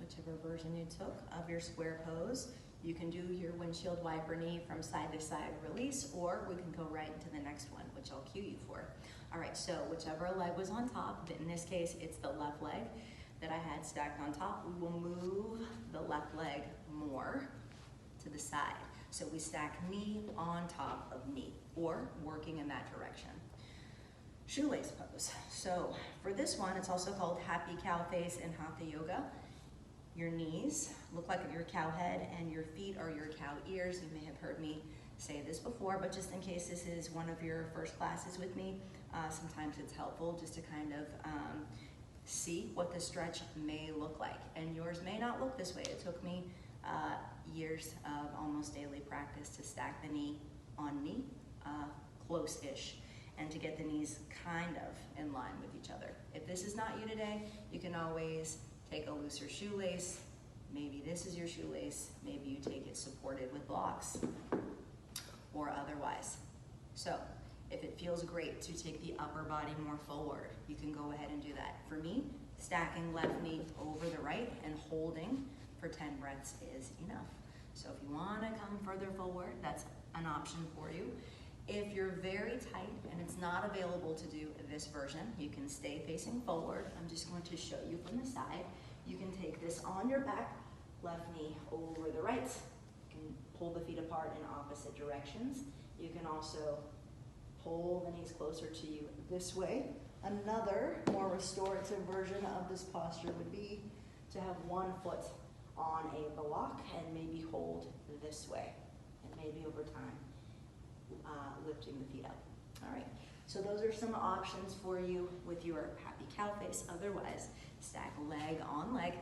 Whichever version you took of your square pose, you can do your windshield wiper knee from side to side release, or we can go right into the next one, which I'll cue you for. All right, so whichever leg was on top, in this case, it's the left leg that I had stacked on top. We will move the left leg more to the side. So we stack knee on top of knee, or working in that direction. Shoelace pose. So for this one, it's also called happy cow face in Hatha Yoga. Your knees look like your cow head and your feet are your cow ears. You may have heard me say this before, but just in case this is one of your first classes with me, sometimes it's helpful just to kind of see what the stretch may look like. And yours may not look this way. It took me years of almost daily practice to stack the knee on knee, close-ish, and to get the knees kind of in line with each other. If this is not you today, you can always take a looser shoelace. Maybe this is your shoelace. Maybe you take it supported with blocks or otherwise. So if it feels great to take the upper body more forward, you can go ahead and do that. For me, stacking left knee over the right and holding for 10 breaths is enough. So if you want to come further forward, that's an option for you. If you're very tight and it's not available to do this version, you can stay facing forward. I'm just going to show you from the side. You can take this on your back, left knee over the right. You can pull the feet apart in opposite directions. You can also pull the knees closer to you this way. Another more restorative version of this posture would be to have 1 foot on a block and maybe hold this way. And maybe over time, lifting the feet up. All right, so those are some options for you with your happy cow face. Otherwise, stack leg on leg.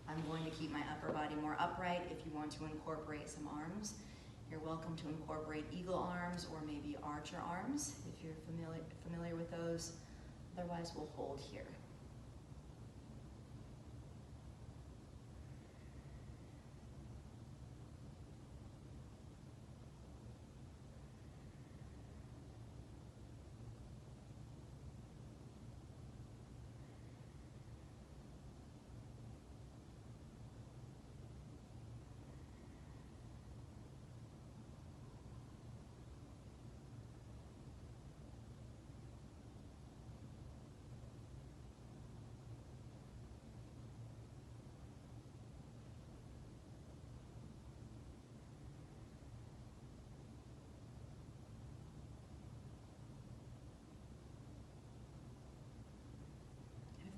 I'm going to keep my upper body more upright. If you want to incorporate some arms, you're welcome to incorporate eagle arms or maybe archer arms if you're familiar with those. Otherwise, we'll hold here.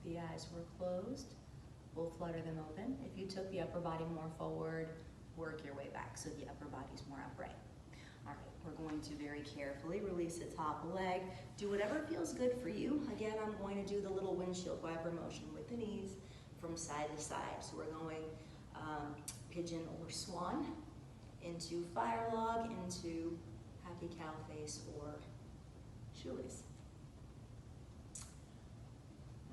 The eyes were closed, we'll flutter them open. If you took the upper body more forward, work your way back so the upper body's more upright. All right, we're going to very carefully release the top leg. Do whatever feels good for you. Again, I'm going to do the little windshield wiper motion with the knees from side to side. So we're going pigeon or swan, into fire log, into happy cow face or shoelace.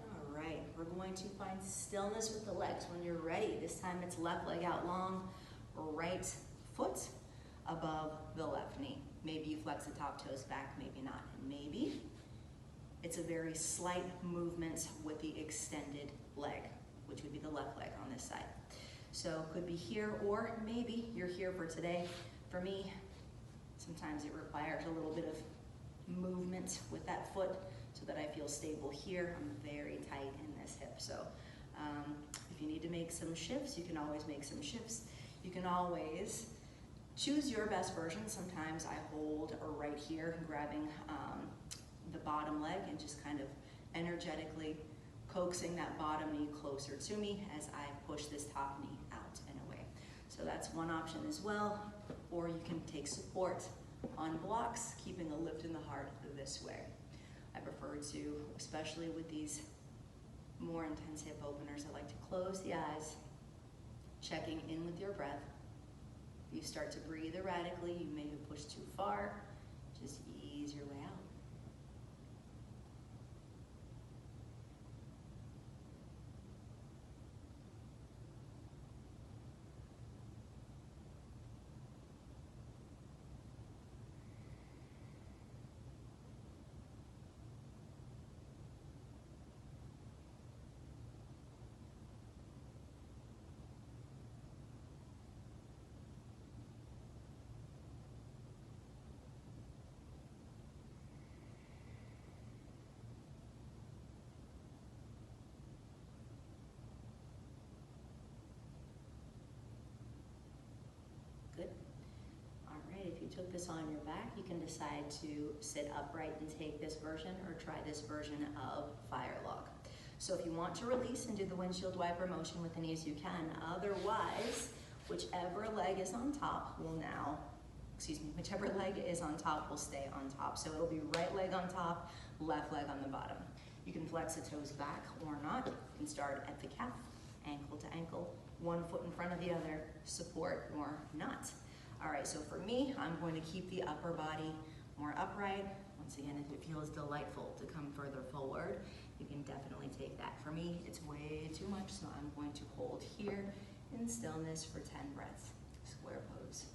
All right, we're going to find stillness with the legs when you're ready. This time it's left leg out long, right foot above the left knee. Maybe you flex the top toes back, maybe not. And maybe it's a very slight movement with the extended leg, which would be the left leg on this side. So could be here, or maybe you're here for today. For me, sometimes it requires a little bit of movement with that foot so that I feel stable here. I'm very tight in this hip. So if you need to make some shifts, you can always make some shifts. You can always choose your best version. Sometimes I hold right here, grabbing the bottom leg and just kind of energetically coaxing that bottom knee closer to me as I push this top knee out and away. So that's one option as well. Or you can take support on blocks, keeping a lift in the heart this way. I prefer to, especially with these more intense hip openers, I like to close the eyes, checking in with your breath. If you start to breathe erratically, you may have pushed too far. Just ease your way out. Good. All right, if you took this on your back, you can decide to sit upright and take this version, or try this version of Fire Log. So if you want to release and do the windshield wiper motion with the knees, you can. Otherwise, whichever leg is on top will now, whichever leg is on top will stay on top. So it'll be right leg on top, left leg on the bottom. You can flex the toes back or not. You can start at the calf, ankle to ankle, one foot in front of the other, support or not. All right, so for me, I'm going to keep the upper body more upright. Once again, if it feels delightful to come further forward, you can definitely take that. For me, it's way too much, so I'm going to hold here in stillness for 10 breaths. Square pose.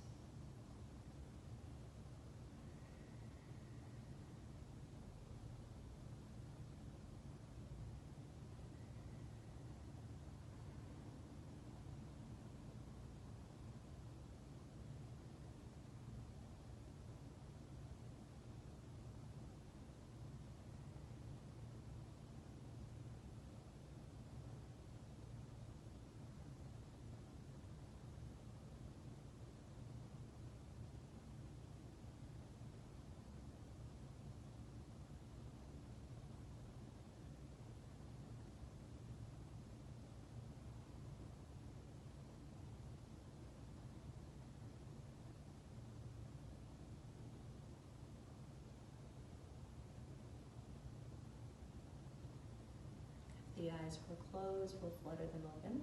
The eyes were closed, we'll flutter them open.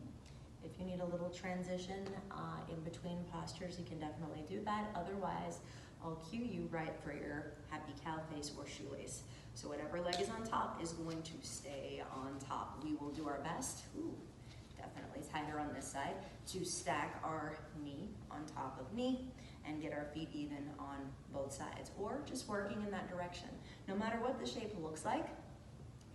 If you need a little transition in between postures, you can definitely do that. Otherwise, I'll cue you right for your happy cow face or shoelace. So whatever leg is on top is going to stay on top. We will do our best, definitely tighter on this side, to stack our knee on top of knee and get our feet even on both sides, or just working in that direction. No matter what the shape looks like,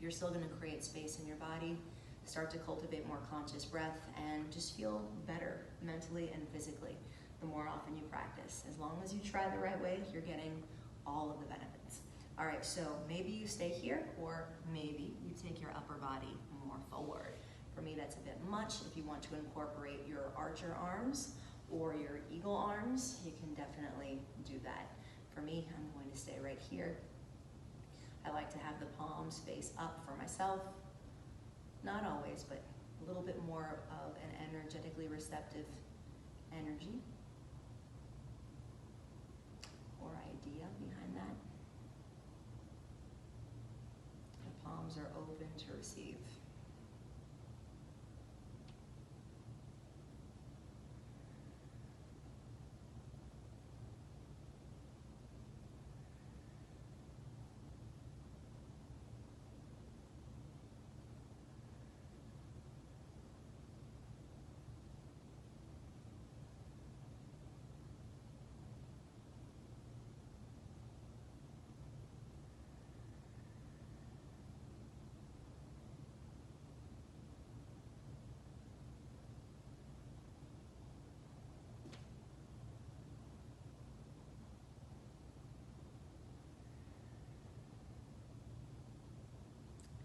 you're still going to create space in your body, start to cultivate more conscious breath, and just feel better mentally and physically the more often you practice. As long as you try the right way, you're getting all of the benefits. All right, so maybe you stay here, or maybe you take your upper body more forward. For me, that's a bit much. If you want to incorporate your archer arms or your eagle arms, you can definitely do that. For me, I'm going to stay right here. I like to have the palms face up for myself. Not always, but a little bit more of an energetically receptive energy or idea behind that. The palms are open to receive.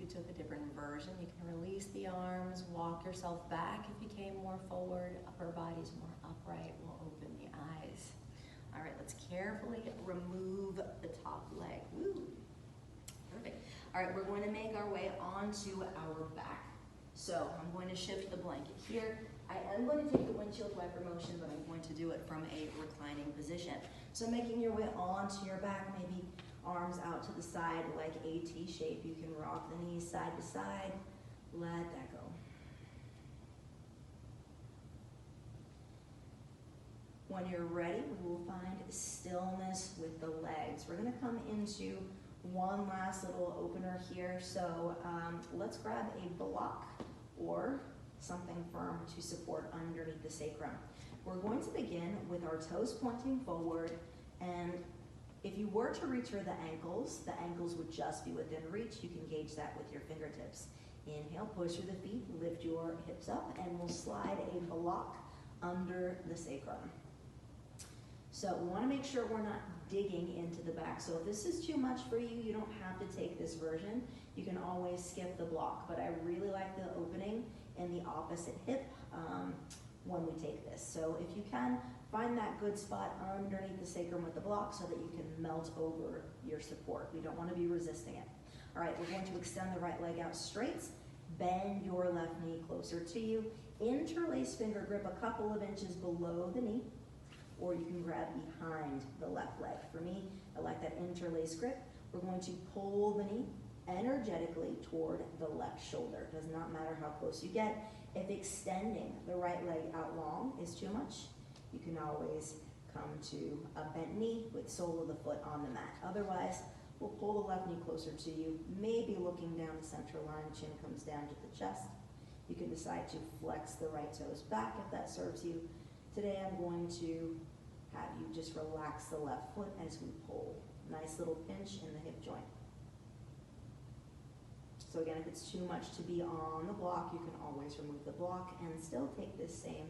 you took a different version, you can release the arms, walk yourself back if you came more forward, upper body's more upright, we'll open the eyes. All right, let's carefully remove the top leg. Woo. Perfect. All right, we're going to make our way onto our back. So I'm going to shift the blanket here. I am going to take the windshield wiper motion, but I'm going to do it from a reclining position. So making your way onto your back, maybe arms out to the side like a T shape. You can rock the knees side to side. Let that go. When you're ready, we will find stillness with the legs. We're going to come into one last little opener here. So let's grab a block or something firm to support underneath the sacrum. We're going to begin with our toes pointing forward, and if you were to reach for the ankles would just be within reach. You can gauge that with your fingertips. Inhale, push through the feet, lift your hips up, and we'll slide a block under the sacrum. So we want to make sure we're not digging into the back. So if this is too much for you, you don't have to take this version. You can always skip the block, but I really like the opening in the opposite hip when we take this. So if you can, find that good spot underneath the sacrum with the block so that you can melt over your support. We don't want to be resisting it. All right, we're going to extend the right leg out straight, bend your left knee closer to you, interlace finger grip a couple of inches below the knee, or you can grab behind the left leg. For me, I like that interlace grip. We're going to pull the knee energetically toward the left shoulder. Does not matter how close you get. If extending the right leg out long is too much, you can always come to a bent knee with sole of the foot on the mat. Otherwise, we'll pull the left knee closer to you, maybe looking down the center line, chin comes down to the chest. You can decide to flex the right toes back if that serves you. Today I'm going to have you just relax the left foot as we pull. Nice little pinch in the hip joint. So again, if it's too much to be on the block, you can always remove the block and still take this same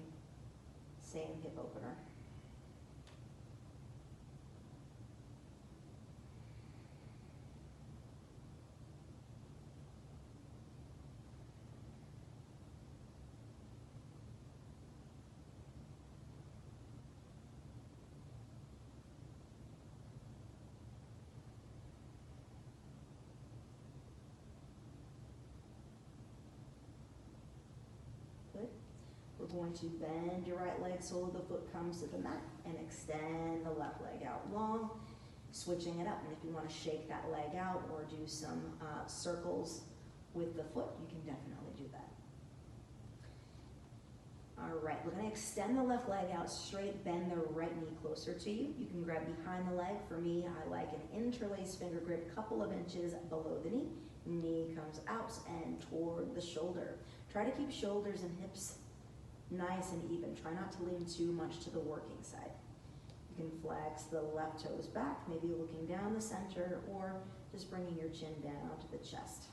hip opener. We're going to bend your right leg, sole of the foot comes to the mat, and extend the left leg out long, switching it up. And if you want to shake that leg out or do some circles with the foot, you can definitely do that. All right, we're going to extend the left leg out straight, bend the right knee closer to you. You can grab behind the leg. For me, I like an interlaced finger grip, couple of inches below the knee. Knee comes out and toward the shoulder. Try to keep shoulders and hips nice and even. Try not to lean too much to the working side. You can flex the left toes back, maybe looking down the center, or just bringing your chin down to the chest.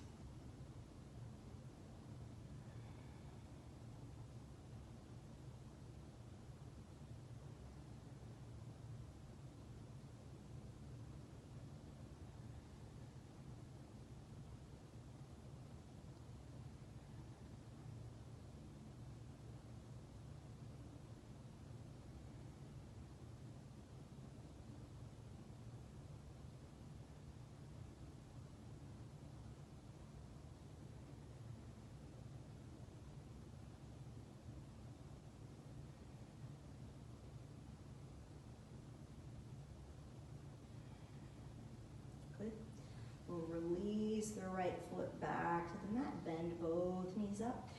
We'll release the right foot back to the mat, bend both knees up.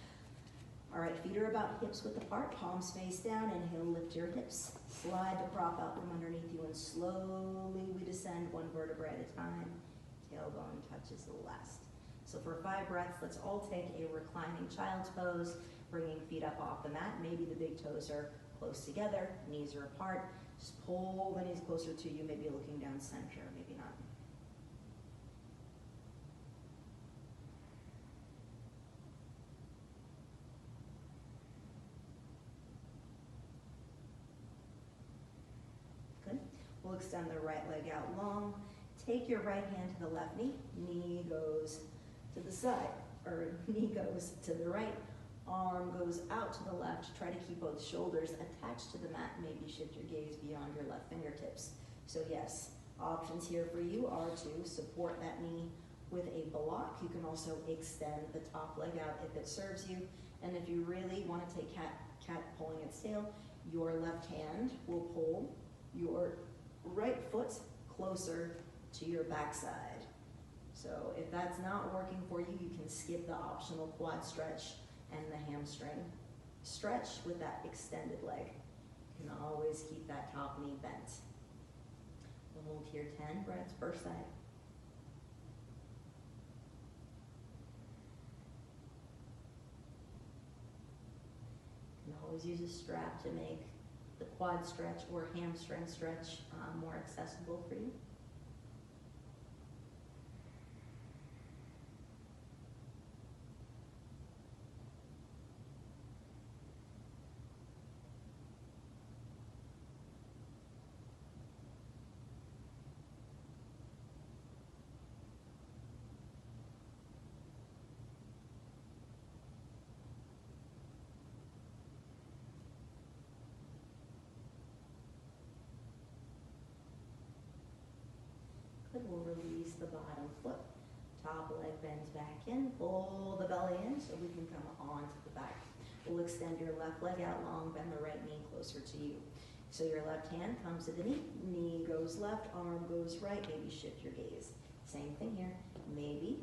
All right, feet are about hips width apart, palms face down. Inhale, lift your hips. Slide the prop out from underneath you, and slowly we descend one vertebra at a time. Tailbone touches the last. So for 5 breaths, let's all take a reclining child's pose, bringing feet up off the mat. Maybe the big toes are close together, knees are apart. Just pull the knees closer to you, maybe looking down center, maybe not. We'll extend the right leg out long. Take your right hand to the left knee. Knee goes to the side, or knee goes to the right, arm goes out to the left. Try to keep both shoulders attached to the mat. Maybe shift your gaze beyond your left fingertips. So yes, options here for you are to support that knee with a block. You can also extend the top leg out if it serves you. And if you really want to take cat pulling its tail, your left hand will pull your right foot closer to your backside. So if that's not working for you, you can skip the optional quad stretch and the hamstring stretch with that extended leg. You can always keep that top knee bent. We'll hold here 10 breaths per side. You can always use a strap to make the quad stretch or hamstring stretch more accessible for you. Good, we'll release the bottom foot. Top leg bends back in, pull the belly in so we can come onto the back. We'll extend your left leg out long, bend the right knee closer to you. So your left hand comes to the knee, knee goes left, arm goes right, maybe shift your gaze. Same thing here, maybe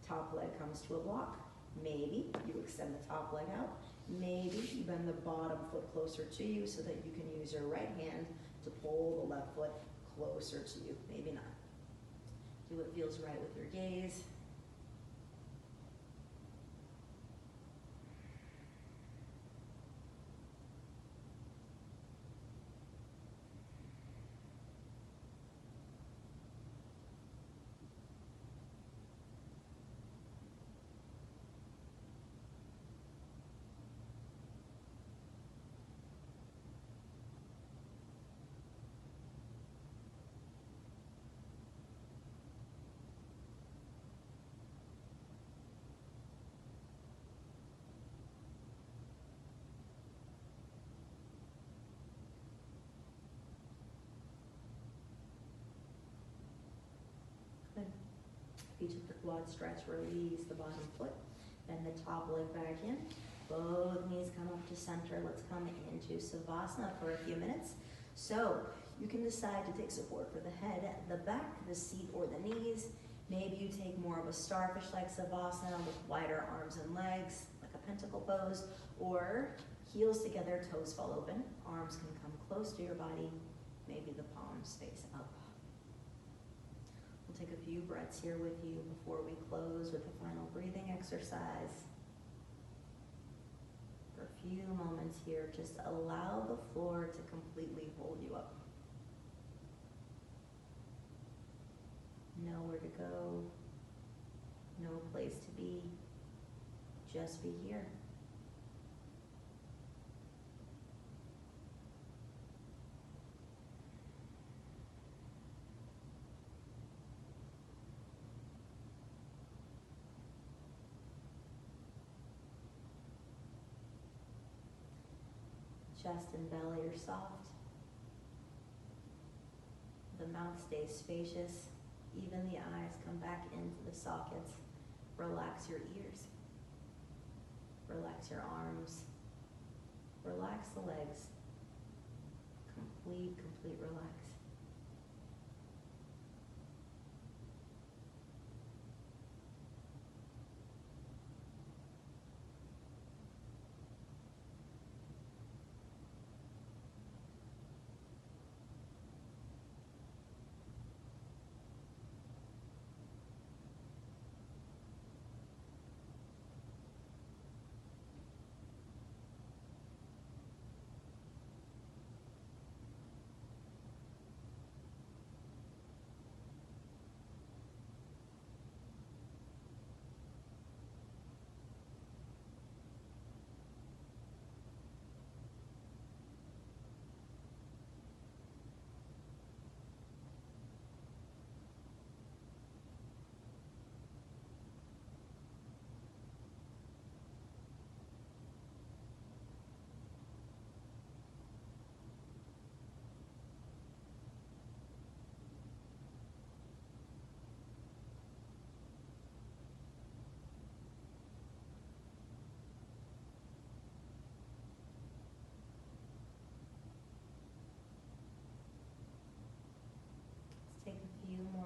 top leg comes to a block, maybe you extend the top leg out, maybe you bend the bottom foot closer to you so that you can use your right hand to pull the left foot closer to you, maybe not. Do what feels right with your gaze. If you took the quad stretch, release the bottom foot, bend the top leg back in. Both knees come up to center. Let's come into Savasana for a few minutes. So you can decide to take support for the head, the back, the seat, or the knees. Maybe you take more of a starfish-like Savasana with wider arms and legs, like a pentacle pose, or heels together, toes fall open. Arms can come close to your body. Maybe the palms face up. We'll take a few breaths here with you before we close with the final breathing exercise. For a few moments here, just allow the floor to completely hold you up. Nowhere to go, no place to be, just be here. Chest and belly are soft. The mouth stays spacious. Even the eyes come back into the sockets. Relax your ears. Relax your arms. Relax the legs. Complete relax.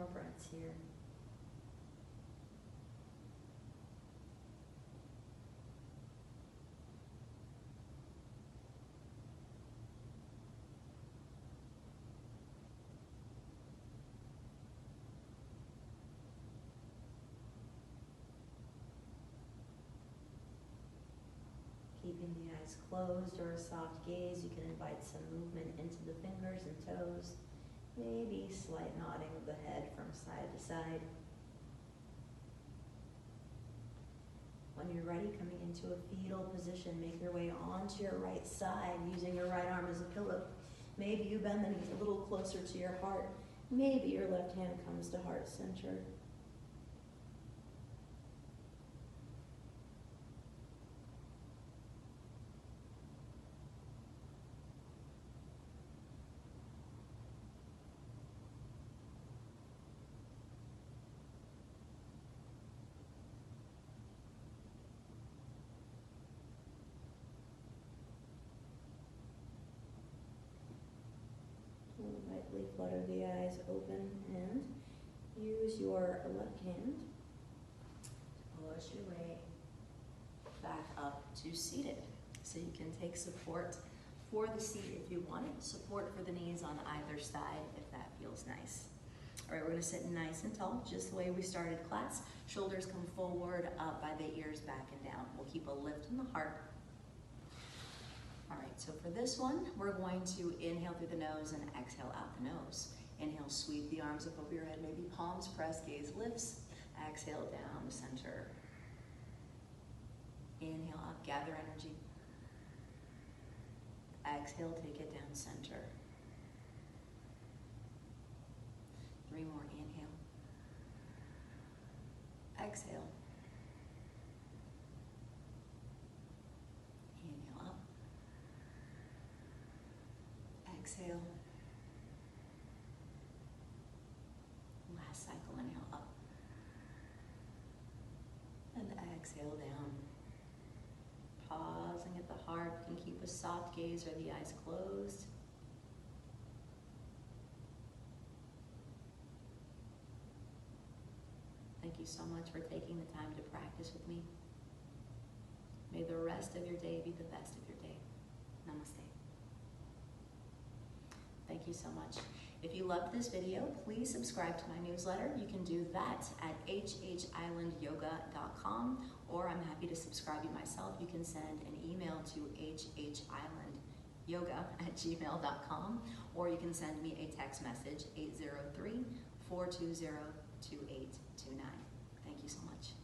more breaths here. Keeping the eyes closed or a soft gaze, you can invite some movement into the fingers and toes. Maybe slight nodding of the head from side to side. When you're ready, coming into a fetal position, make your way onto your right side using your right arm as a pillow. Maybe you bend the knees a little closer to your heart. Maybe your left hand comes to heart center. Lightly flutter the eyes open and use your left hand to push your way back up to seated. So you can take support for the seat if you want it, support for the knees on either side if that feels nice. All right, we're gonna sit nice and tall, just the way we started class. Shoulders come forward, up by the ears, back and down. We'll keep a lift in the heart. All right, so for this one, we're going to inhale through the nose and exhale out the nose. Inhale, sweep the arms up over your head, maybe palms pressed, gaze lifts. Exhale down to center. Inhale up, gather energy. Exhale, take it down center. 3 more, inhale. Exhale. Inhale up. Exhale. Last cycle, inhale up. And exhale down. Pausing at the heart, you can keep a soft gaze or the eyes closed. Thank you so much for taking the time to practice with me. May the rest of your day be the best of your day. Namaste. Thank you so much. If you loved this video, please subscribe to my newsletter. You can do that at hhislandyoga.com, or I'm happy to subscribe you myself. You can send an email to hhislandyoga@gmail.com, or you can send me a text message, 803-420-2829. Thank you so much.